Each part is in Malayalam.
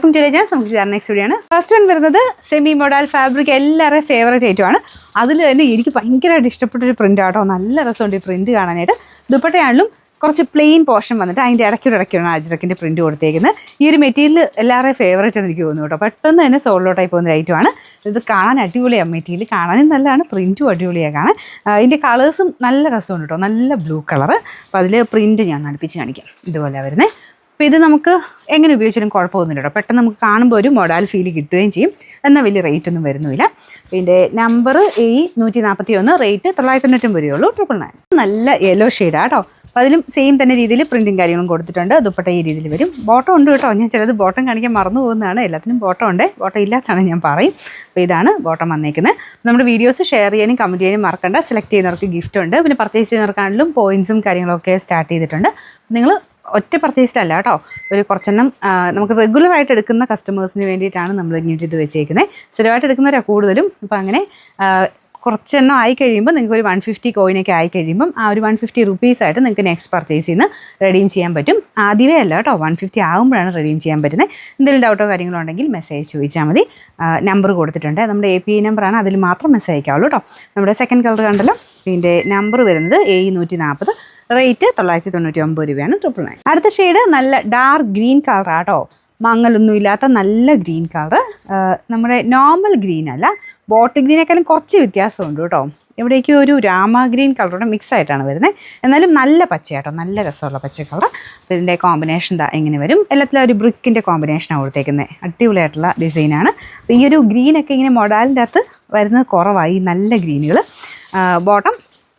Welcome to legends. നമുക്ക് നെക്സ്റ്റ് വീഡിയോ ആണ്. ഫസ്റ്റ് വൺ വരുന്നത് സെമി മോഡൽ ഫാബ്രിക്, എല്ലാവരുടെയും ഫേവറേറ്റ് ഐറ്റമാണ്. അതിൽ തന്നെ എനിക്ക് ഭയങ്കരമായിട്ട് ഇഷ്ടപ്പെട്ടൊരു പ്രിൻ്റ് ആട്ടോ. നല്ല രസമുണ്ട് ഈ പ്രിൻറ്റ് കാണാനായിട്ട്. ദുപ്പട്ടയാണെങ്കിലും കുറച്ച് പ്ലെയിൻ പോർഷൻ വന്നിട്ട് അതിൻ്റെ ഇടയ്ക്കാണ് അജ്രക്കിൻ്റെ പ്രിൻറ്റ് കൊടുത്തേക്കുന്നത്. ഈ ഒരു മെറ്റീരിയൽ എല്ലാവരുടെയും ഫേവറേറ്റ് എന്ന് എനിക്ക് തോന്നുന്നു കേട്ടോ. പെട്ടെന്ന് തന്നെ സോളോ ടൈപ്പ് പോകുന്ന ഐറ്റമാണ്. ഇത് കാണാൻ അടിപൊളിയാണ്. മെറ്റീരിയൽ കാണാനും നല്ലതാണ്, പ്രിൻറ്റും അടിപൊളിയാണ് കാണാൻ. ഇതിൻ്റെ കളേഴ്സും നല്ല രസമുണ്ട് കേട്ടോ. നല്ല ബ്ലൂ കളറ്. അപ്പോൾ അതിൽ പ്രിൻറ്റ് ഞാൻ അടുപ്പിച്ച് കാണിക്കാം. ഇതുപോലെ വരുന്നത്. അപ്പോൾ ഇത് നമുക്ക് എങ്ങനെ ഉപയോഗിച്ചാലും കുഴപ്പമൊന്നുമില്ല കേട്ടോ. പെട്ടെന്ന് നമുക്ക് കാണുമ്പോൾ ഒരു മോഡൽ ഫീൽ കിട്ടുകയും ചെയ്യും. എന്നാൽ വലിയ റേറ്റ് ഒന്നും വരുന്നില്ല. ഇതിൻ്റെ നമ്പർ A141, റേറ്റ് 990 രൂപയുള്ളൂ. 999. നല്ല യെല്ലോ ഷെയ്ഡാണ് കേട്ടോ. അപ്പോൾ അതിലും സെയിം തന്നെ രീതിയിൽ പ്രിൻറ്റും കാര്യങ്ങളും കൊടുത്തിട്ടുണ്ട്. ദുപ്പട്ട ഈ രീതിയിൽ വരും. ബോട്ടം ഉണ്ട് കേട്ടോ. ഞാൻ ചിലത് ബോട്ടം കാണിക്കാൻ മറന്നു പോകുന്നതാണ്. എല്ലാത്തിനും ബോട്ടം ഉണ്ട്, ബോട്ടം ഇല്ലാത്തതാണ് ഞാൻ പറയും. അപ്പോൾ ഇതാണ് ബോട്ടം വന്നേക്കുന്നത്. നമ്മുടെ വീഡിയോസ് ഷെയർ ചെയ്യാനും കമൻറ്റ് ചെയ്യാനും മറക്കണ്ട. സെലക്ട് ചെയ്യുന്നവർക്ക് ഗിഫ്റ്റ് ഉണ്ട്. പിന്നെ പർച്ചേസ് ചെയ്യുന്നവർക്കാണെങ്കിലും പോയിൻറ്റ്സും കാര്യങ്ങളൊക്കെ സ്റ്റാർട്ട് ചെയ്തിട്ടുണ്ട്. നിങ്ങൾ ഒറ്റ പർച്ചേസിലല്ല കേട്ടോ, ഒരു കുറച്ചെണ്ണം നമുക്ക് റെഗുലറായിട്ട് എടുക്കുന്ന കസ്റ്റമേഴ്സിന് വേണ്ടിയിട്ടാണ് നമ്മൾ ഇങ്ങനെ ഇത് വെച്ചേക്കുന്നത്. സ്ഥിരമായിട്ട് എടുക്കുന്നവരാണ് കൂടുതലും. അപ്പോൾ അങ്ങനെ കുറച്ചെണ്ണം ആയി കഴിയുമ്പോൾ നിങ്ങൾക്ക് ഒരു 150 കോയിനൊക്കെ ആയി കഴിയുമ്പം ആ ഒരു 150 റുപ്പീസായിട്ട് നിങ്ങൾക്ക് നെക്സ്റ്റ് പർച്ചേസിൽ നിന്ന് റെഡീം ചെയ്യാൻ പറ്റും. ആദ്യമേ അല്ല കേട്ടോ, 150 ആകുമ്പോഴാണ് റെഡീം ചെയ്യാൻ പറ്റുന്നത്. എന്തെങ്കിലും ഡൗട്ടോ കാര്യങ്ങളോ ഉണ്ടെങ്കിൽ മെസ്സേജ് ചോദിച്ചാൽ മതി. നമ്പർ കൊടുത്തിട്ടുണ്ട്, നമ്മുടെ API നമ്പറാണ്. അതിൽ മാത്രം മെസ്സേജ് അയക്കാവുള്ളൂ കേട്ടോ. നമ്മുടെ സെക്കൻഡ് കളർ കണ്ടല്ലോ, ഇതിൻ്റെ നമ്പർ വരുന്നത് A140, റേറ്റ് 999 രൂപയാണ്. 999. അടുത്ത ഷെയ്ഡ് നല്ല ഡാർക്ക് ഗ്രീൻ കളറാണ് കേട്ടോ. മങ്ങലൊന്നും ഇല്ലാത്ത നല്ല ഗ്രീൻ കളറ്. നമ്മുടെ നോർമൽ ഗ്രീൻ അല്ല, ബോട്ടിൽ ഗ്രീനേക്കാളും കുറച്ച് വ്യത്യാസമുണ്ട് കേട്ടോ. ഇവിടേക്ക് ഒരു രാമ ഗ്രീൻ കളറോടെ മിക്സ് ആയിട്ടാണ് വരുന്നത്. എന്നാലും നല്ല പച്ചയാട്ടോ, നല്ല രസമുള്ള പച്ച കളർ. അപ്പോൾ ഇതിൻ്റെ കോമ്പിനേഷൻ എന്താ എങ്ങനെ വരും? എല്ലാത്തിലും ഒരു ബ്രിക്കിൻ്റെ കോമ്പിനേഷനാണ് കൊടുത്തേക്കുന്നത്. അടിപൊളിയായിട്ടുള്ള ഡിസൈനാണ്. അപ്പോൾ ഈ ഒരു ഗ്രീനൊക്കെ ഇങ്ങനെ മൊഡാലിൻ്റെ അകത്ത് വരുന്നത് കുറവായി, നല്ല ഗ്രീനുകൾ. ബോട്ടം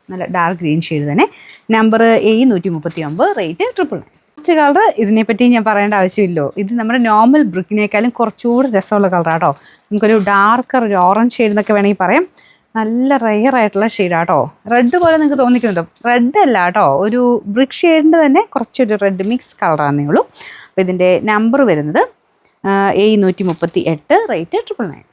നല്ല ഡാർക്ക് ഗ്രീൻ ഷെയ്ഡ് തന്നെ. Number A139, rate 999. First colour ഇതിനെപ്പറ്റി ഞാൻ പറയേണ്ട ആവശ്യമില്ലോ. ഇത് നമ്മുടെ നോർമൽ ബ്രിക്കിനേക്കാളും കുറച്ചുകൂടി രസമുള്ള കളറാട്ടോ. നമുക്കൊരു ഡാർക്കർ, ഒരു ഓറഞ്ച് ഷെയ്ഡ് എന്നൊക്കെ വേണമെങ്കിൽ പറയാം. നല്ല റെയർ ആയിട്ടുള്ള ഷെയ്ഡാട്ടോ. റെഡ് പോലെ നിങ്ങൾക്ക് തോന്നിക്കുന്നുണ്ടോ? റെഡ് അല്ല കേട്ടോ, ഒരു ബ്രിക്ക് ഷെയ്ഡിൻ്റെ തന്നെ കുറച്ചൊരു റെഡ് മിക്സ് കളറാണെന്നേ ഉള്ളൂ. അപ്പോൾ ഇതിൻ്റെ നമ്പർ വരുന്നത് A138, റേറ്റ് 999.